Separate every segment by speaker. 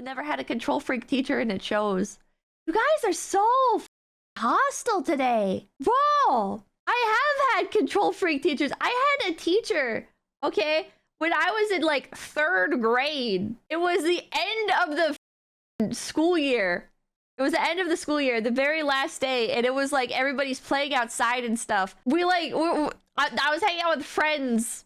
Speaker 1: I've never had a control freak teacher and it shows. You guys are so hostile today. Bro, I have had control freak teachers. I had a teacher, okay, when I was in like 3rd grade. It was the end of the school year. It was the end of the school year, the very last day, and it was like everybody's playing outside and stuff. I was hanging out with friends,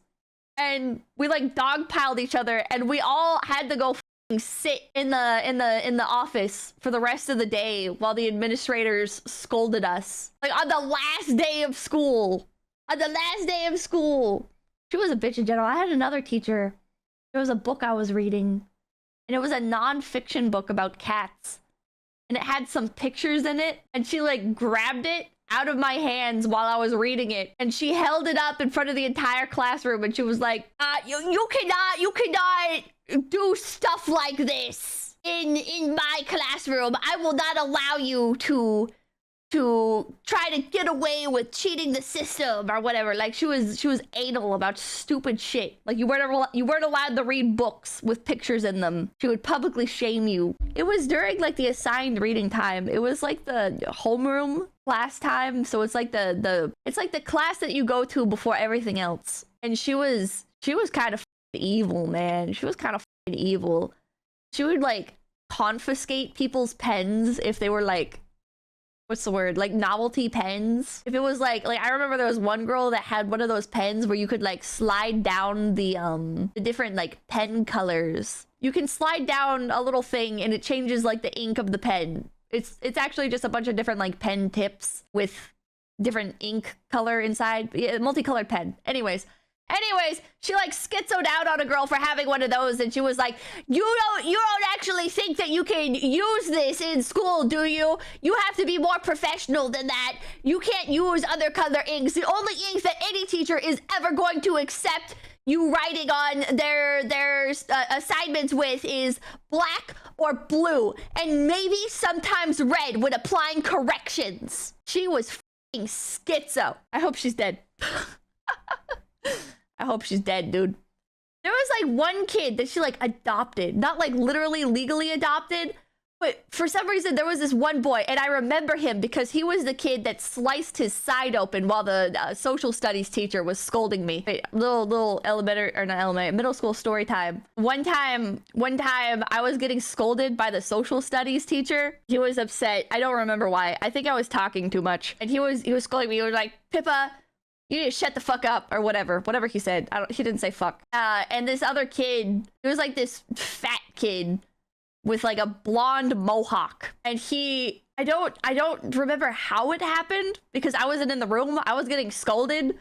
Speaker 1: and we like dogpiled each other, and we all had to go sit in the office for the rest of the day while the administrators scolded us. Like on the last day of school. On the last day of school. She was a bitch in general. I had another teacher. There was a book I was reading, and it was a non-fiction book about cats. And it had some pictures in it, and she like grabbed it out of my hands while I was reading it, and she held it up in front of the entire classroom, and she was like, you cannot do stuff like this in my classroom. I will not allow you to try to get away with cheating the system or whatever. Like she was anal about stupid shit. Like you weren't allowed to read books with pictures in them. She would publicly shame you. It was during like the assigned reading time. It was like the homeroom class time. So it's like it's like the class that you go to before everything else. And she was kind of evil, man. She was kind of evil. She would like confiscate people's pens if they were like, what's the word? Like novelty pens. If it was like I remember there was one girl that had one of those pens where you could like slide down the different like pen colors. You can slide down a little thing and it changes like the ink of the pen. It's actually just a bunch of different like pen tips with different ink color inside. Yeah, multicolored pen. Anyways, she like schizoed out on a girl for having one of those, and she was like, you don't actually think that you can use this in school, do you? You have to be more professional than that. You can't use other color inks. The only ink that any teacher is ever going to accept you writing on their assignments with is black or blue, and maybe sometimes red when applying corrections. She was fucking schizo. I hope she's dead. I hope she's dead, dude. There was like one kid that she like adopted, not like literally legally adopted, but for some reason there was this one boy, and I remember him because he was the kid that sliced his side open while the social studies teacher was scolding me. Wait, little middle school story time. One time I was getting scolded by the social studies teacher. He was upset. I don't remember why. I think I was talking too much, and he was scolding me. He was like, Pippa, you need to shut the fuck up, or whatever he said. He didn't say fuck. And this other kid, it was like this fat kid with like a blonde mohawk, and I don't remember how it happened because I wasn't in the room. I was getting scolded,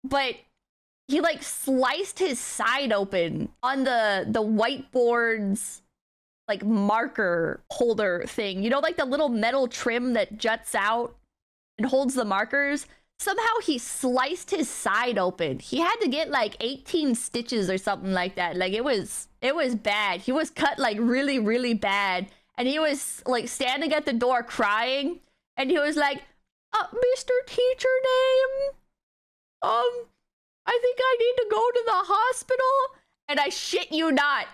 Speaker 1: but he like sliced his side open on the whiteboard's like marker holder thing. You know, like the little metal trim that juts out and holds the markers. Somehow he sliced his side open. He had to get like 18 stitches or something like that. Like it was bad. He was cut like really, really bad. And he was like standing at the door crying. And he was like, Mr. Teacher Name, I think I need to go to the hospital. And I shit you not,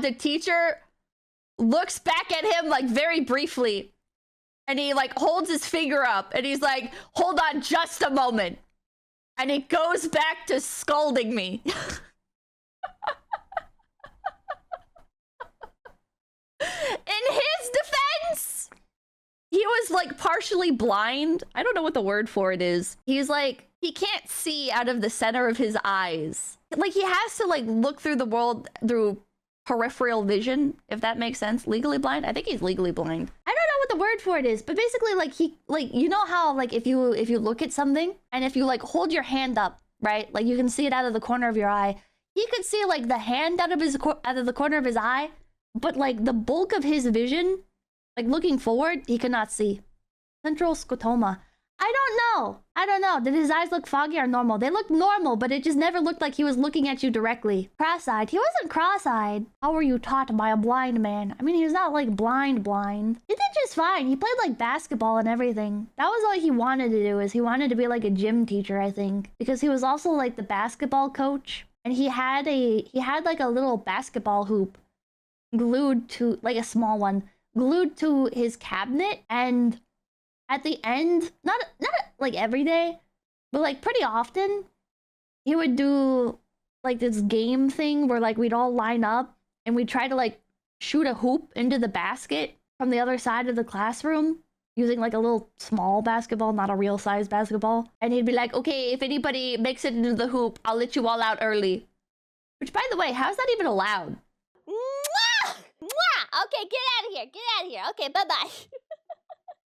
Speaker 1: the teacher looks back at him like very briefly. And he like holds his finger up and he's like, hold on just a moment. And he goes back to scolding me. In his defense, he was like partially blind. I don't know what the word for it is. He's like, he can't see out of the center of his eyes. Like he has to like look through the world through peripheral vision, if that makes sense. Legally blind? I think he's legally blind. I don't know what the word for it is, but basically like he, like, you know how like if you look at something and if you like hold your hand up, right? Like you can see it out of the corner of your eye. He could see like the hand out of the corner of his eye, but like the bulk of his vision, like looking forward, he could not see. Central scotoma. I don't know. Did his eyes look foggy or normal? They looked normal, but it just never looked like he was looking at you directly. Cross-eyed. He wasn't cross-eyed. How were you taught by a blind man? I mean, he was not like blind. He did just fine. He played like basketball and everything. That was all he wanted to do, is he wanted to be like a gym teacher, I think. Because he was also like the basketball coach. And he had like a little basketball hoop glued to, like a small one, glued to his cabinet. And at the end, not like every day, but like pretty often, he would do like this game thing where like we'd all line up and we'd try to like shoot a hoop into the basket from the other side of the classroom using like a little small basketball, not a real size basketball. And he'd be like, okay, if anybody makes it into the hoop, I'll let you all out early. Which, by the way, how's that even allowed?
Speaker 2: Mwah! Mwah! Okay, get out of here. Get out of here. Okay, bye-bye.